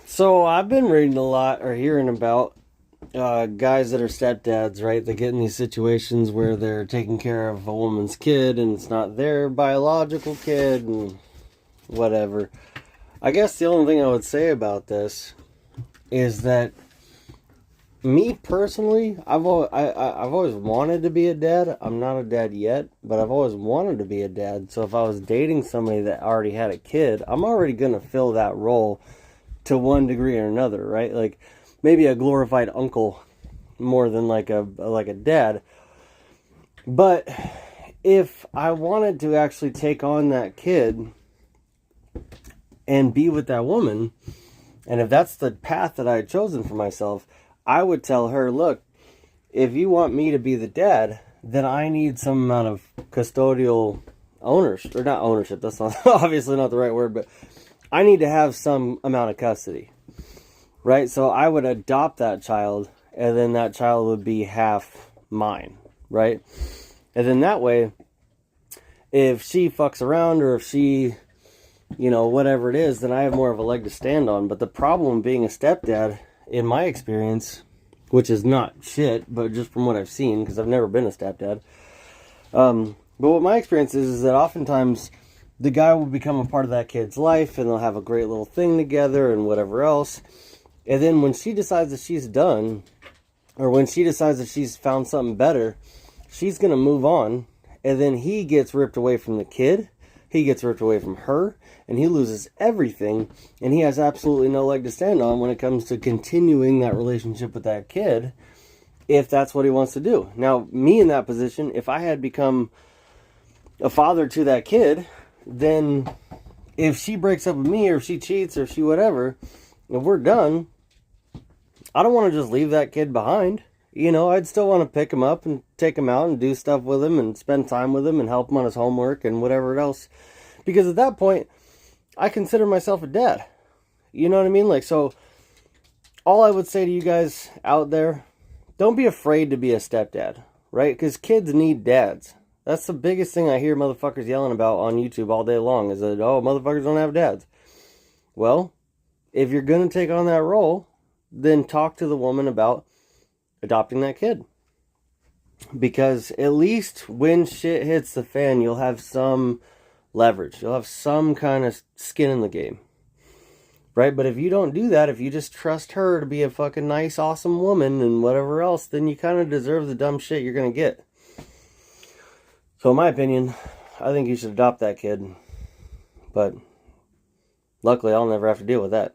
So I've been reading a lot or hearing about guys that are stepdads, right? They get in these situations where they're taking care of a woman's kid and it's not their biological kid and whatever. I guess the only thing I would say about this is that me personally, I've always wanted to be a dad. I'm not a dad yet, but I've always wanted to be a dad. So if I was dating somebody that already had a kid, I'm already gonna fill that role to one degree or another, right? Like maybe a glorified uncle more than like a dad. But if I wanted to actually take on that kid and be with that woman, and if that's the path that I had chosen for myself, I would tell her, look, if you want me to be the dad, then I need some amount of custodial ownership, or not ownership, that's not obviously not the right word, but I need to have some amount of custody, right? So I would adopt that child, and then that child would be half mine, right? And then that way, if she fucks around or if she, whatever it is, then I have more of a leg to stand on. But the problem being a stepdad, in my experience, which is not shit, but just from what I've seen, because I've never been a stepdad. But what my experience is that oftentimes the guy will become a part of that kid's life and they'll have a great little thing together and whatever else. And then when she decides that she's done, or when she decides that she's found something better, she's going to move on. And then he gets ripped away from the kid. He gets ripped away from her. And he loses everything. And he has absolutely no leg to stand on when it comes to continuing that relationship with that kid, if that's what he wants to do. Now, me in that position, if I had become a father to that kid, then if she breaks up with me or if she cheats or if she whatever, if we're done, I don't want to just leave that kid behind. I'd still want to pick him up and take him out and do stuff with him and spend time with him and help him on his homework and whatever else. Because at that point, I consider myself a dad. You know what I mean? So all I would say to you guys out there, don't be afraid to be a stepdad, right? Because kids need dads. That's the biggest thing I hear motherfuckers yelling about on YouTube all day long is that, oh, motherfuckers don't have dads. Well, if you're going to take on that role, then talk to the woman about adopting that kid. Because at least when shit hits the fan, you'll have some leverage. You'll have some kind of skin in the game. Right? But if you don't do that, if you just trust her to be a fucking nice, awesome woman and whatever else, then you kind of deserve the dumb shit you're going to get. So in my opinion, I think you should adopt that kid. But luckily, I'll never have to deal with that.